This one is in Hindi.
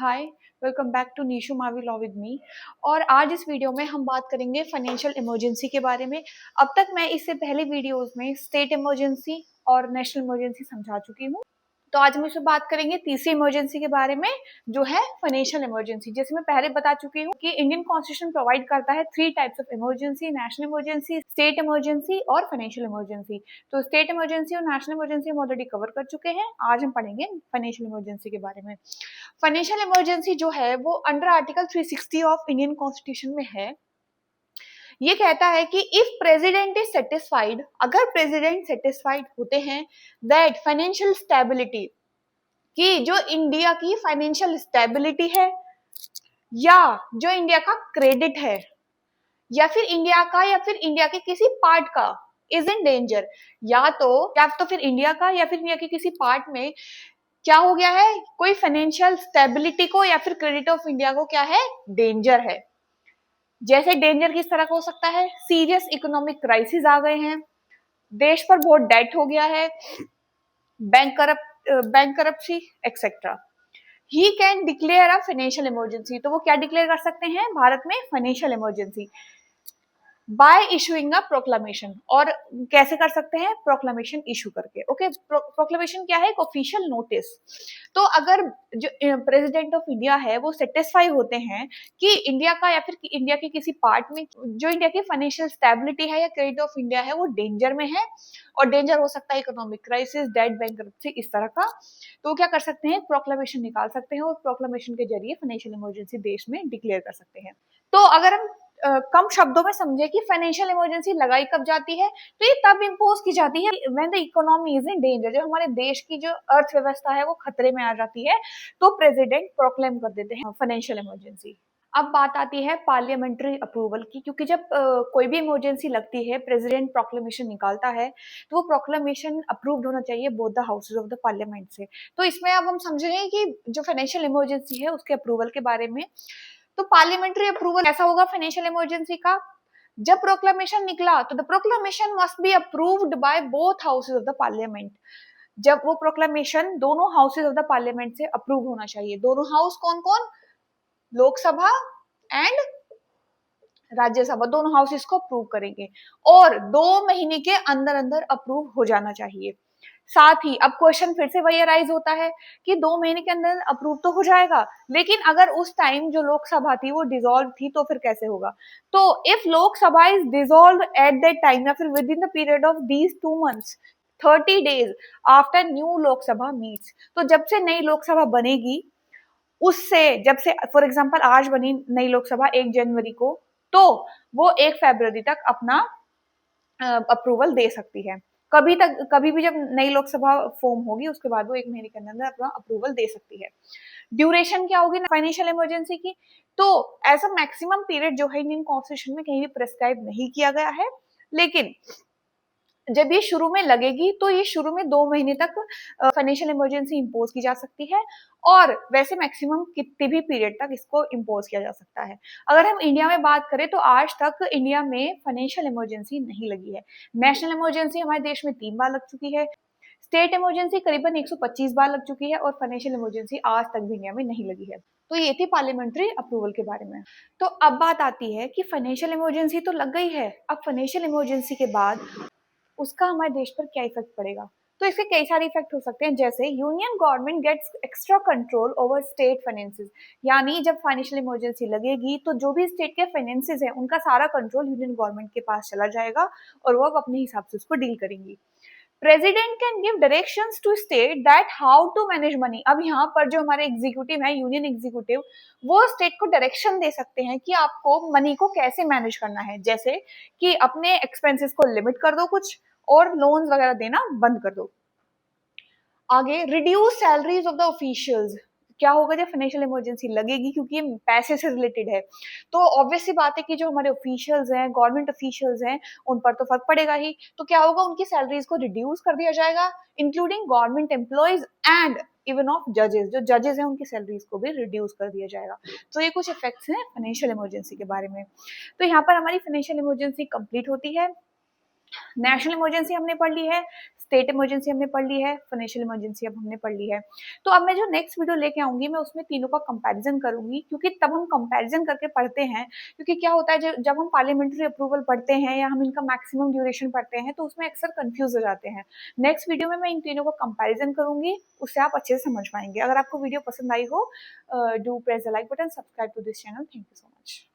Hi, welcome back to Nishu Mavi law with me. और आज इस वीडियो में हम बात करेंगे फाइनेंशियल इमरजेंसी के बारे में। अब तक मैं इससे पहले वीडियोस में स्टेट इमरजेंसी और नेशनल इमरजेंसी समझा चुकी हूँ। तो आज हम इसमें बात करेंगे तीसरी इमरजेंसी के बारे में, जो है फाइनेंशियल इमरजेंसी। जैसे मैं पहले बता चुकी हूँ कि इंडियन कॉन्स्टिट्यूशन प्रोवाइड करता है 3 types of emergency: national emergency, state emergency और फाइनेंशियल इमरजेंसी। तो स्टेट इमरजेंसी और नेशनल इमरजेंसी हम ऑलरेडी कवर कर चुके हैं। आज हम पढ़ेंगे फाइनेंशियल इमरजेंसी के बारे में। फाइनेंशियल इमरजेंसी जो है वो under article 360 of Indian constitution में है। ये कहता है कि इफ प्रेसिडेंट इज सेटिस्फाइड, अगर प्रेसिडेंट सेटिस्फाइड होते हैं दैट फाइनेंशियल स्टेबिलिटी, कि जो इंडिया की फाइनेंशियल स्टेबिलिटी है या जो इंडिया का क्रेडिट है या फिर इंडिया के किसी पार्ट का इज इन डेंजर, या तो फिर इंडिया का या फिर इंडिया के किसी पार्ट में क्या हो गया है, कोई फाइनेंशियल स्टेबिलिटी को या फिर क्रेडिट ऑफ इंडिया को क्या है, डेंजर है। जैसे डेंजर किस तरह का हो सकता है, सीरियस इकोनॉमिक क्राइसिस आ गए हैं, देश पर बहुत डेट हो गया है, bank करप्सी etcetera. He can declare a financial emergency. तो वो क्या डिक्लेयर कर सकते हैं भारत में, फाइनेंशियल इमरजेंसी, बाय इशूइंग अ प्रोक्लामेशन। और कैसे कर सकते हैं, प्रोक्लामेशन इशू करके। ओके, प्रोक्लामेशन क्या है, एक ऑफिशियल नोटिस। तो अगर जो प्रेसिडेंट ऑफ इंडिया है वो सेटिस्फाई होते हैं कि इंडिया का या फिर इंडिया के किसी पार्ट में जो इंडिया की फाइनेंशियल स्टेबिलिटी है या क्रेडिट ऑफ इंडिया है वो डेंजर में है, और डेंजर हो सकता है इकोनॉमिक क्राइसिस, डेट, बैंकरप्सी, इस तरह का, तो क्या कर सकते हैं, प्रोक्लामेशन निकाल सकते हैं और प्रोक्लामेशन के जरिए फाइनेंशियल इमरजेंसी देश में डिक्लेयर कर सकते हैं। तो अगर हम कम शब्दों में समझे कि फाइनेंशियल इमरजेंसी लगाई कब जाती है, तो ये तब इम्पोज की जाती है when the economy is in danger, जब हमारे देश की जो अर्थव्यवस्था है वो खतरे में आ जाती है, तो प्रेसिडेंट प्रोक्लेम कर देते हैं फाइनेंशियल इमरजेंसी। अब बात आती है पार्लियामेंट्री अप्रूवल की, क्योंकि जब कोई भी इमरजेंसी लगती है, प्रेसिडेंट प्रोक्लेमेशन निकालता है, तो वो प्रोक्लेमेशन अप्रूव्ड होना चाहिए both the houses of the parliament से। तो इसमें अब हम समझेंगे कि जो फाइनेंशियल इमरजेंसी है उसके अप्रूवल के बारे में। तो पार्लियामेंट्री अप्रूवल ऐसा होगा फाइनेंशियल इमरजेंसी का, जब प्रोक्लेमेशन निकला तो the proclamation must be approved by both houses of the parliament. जब वो प्रोक्लेमेशन दोनों हाउसेज ऑफ द पार्लियामेंट से अप्रूव होना चाहिए। दोनों हाउस कौन कौन, लोकसभा एंड राज्यसभा, दोनों हाउस इसको अप्रूव करेंगे और 2 महीने के अंदर अंदर अप्रूव हो जाना चाहिए। साथ ही अब क्वेश्चन फिर से वही अराइज होता है कि 2 महीने के अंदर अप्रूव तो हो जाएगा, लेकिन अगर उस टाइम जो लोकसभा थी वो डिसॉल्व थी तो फिर कैसे होगा। तो if Lok Sabha is dissolve at that time या फिर with in the period of these 2 months 30 days after new Lok Sabha meets, तो जब से नई लोकसभा बनेगी उससे, जब से फॉर एग्जांपल आज बनी नई लोकसभा 1 जनवरी को, तो वो 1 फरवरी तक अपना अप्रूवल दे सकती है। कभी भी जब नई लोकसभा फॉर्म होगी उसके बाद वो 1 महीने के अंदर अपना अप्रूवल दे सकती है। ड्यूरेशन क्या होगी फाइनेंशियल इमरजेंसी की, तो ऐसा मैक्सिमम पीरियड जो है इंडियन कॉन्स्टिट्यूशन में कहीं भी प्रेस्क्राइब नहीं किया गया है, लेकिन जब ये शुरू में लगेगी तो ये शुरू में 2 महीने तक फाइनेंशियल इमरजेंसी इम्पोज की जा सकती है, और वैसे मैक्सिमम कितने भी पीरियड तक इसको इम्पोज किया जा सकता है। अगर हम इंडिया में बात करें तो आज तक इंडिया में फाइनेंशियल इमरजेंसी नहीं लगी है। नेशनल इमरजेंसी हमारे देश में 3 बार लग चुकी है, स्टेट इमरजेंसी करीबन 125 बार लग चुकी है, और फाइनेंशियल इमरजेंसी आज तक भी इंडिया में नहीं लगी है। तो ये थी पार्लियामेंट्री अप्रूवल के बारे में। तो अब बात आती है कि फाइनेंशियल इमरजेंसी तो लग गई है, अब फाइनेंशियल इमरजेंसी के बाद उसका हमारे देश पर क्या इफेक्ट पड़ेगा। तो इसके कई सारे इफेक्ट हो सकते हैं, जैसे union government gets extra control over state finances, यानी जब फाइनेंशियल इमरजेंसी लगेगी तो जो भी स्टेट के फाइनेंसेस है उनका सारा कंट्रोल यूनियन गवर्नमेंट के पास चला जाएगा और वो अब अपने हिसाब से उसको डील करेंगी। President can give directions to state that how to manage money. अब यहाँ पर जो हमारे एग्जीक्यूटिव है, यूनियन एग्जीक्यूटिव, वो स्टेट को डायरेक्शन दे सकते हैं कि आपको मनी को कैसे मैनेज करना है, जैसे कि अपने एक्सपेंसेस को लिमिट कर दो कुछ, और लोन्स वगैरह देना बंद कर दो। आगे, reduce salaries of the officials. क्या होगा जब फाइनेंशियल इमरजेंसी लगेगी, क्योंकि ये पैसे से रिलेटेड है, तो ऑब्वियस सी बात है कि जो हमारे ऑफिशियल्स हैं, गवर्नमेंट ऑफिशियल्स हैं, उन पर तो फर्क पड़ेगा ही। तो क्या होगा, उनकी सैलरीज को रिड्यूस कर दिया जाएगा, including government employees and even of जजेस। जो जजेस हैं उनकी सैलरीज को भी रिड्यूस कर दिया जाएगा। तो ये कुछ इफेक्ट्स हैं फाइनेंशियल इमरजेंसी के बारे में। तो यहाँ पर हमारी फाइनेंशियल इमरजेंसी कंप्लीट होती है। नेशनल इमरजेंसी हमने पढ़ ली है, स्टेट इमरजेंसी हमने पढ़ ली है, फाइनेंशियल इमरजेंसी अब हमने पढ़ ली है। तो अब मैं जो नेक्स्ट वीडियो लेके आऊंगी मैं उसमें तीनों का कंपैरिजन करूंगी, क्योंकि तब हम कंपैरिजन करके पढ़ते हैं। क्योंकि क्या होता है जब हम पार्लियामेंट्री अप्रूवल पढ़ते हैं या हम इनका मैक्सिमम ड्यूरेशन पढ़ते हैं तो उसमें अक्सर कंफ्यूज हो जाते हैं। नेक्स्ट वीडियो में मैं इन तीनों का कंपैरिजन करूंगी, उससे आप अच्छे से समझ पाएंगे। अगर आपको वीडियो पसंद आई हो, do press the like button, subscribe to this channel. Thank you so much.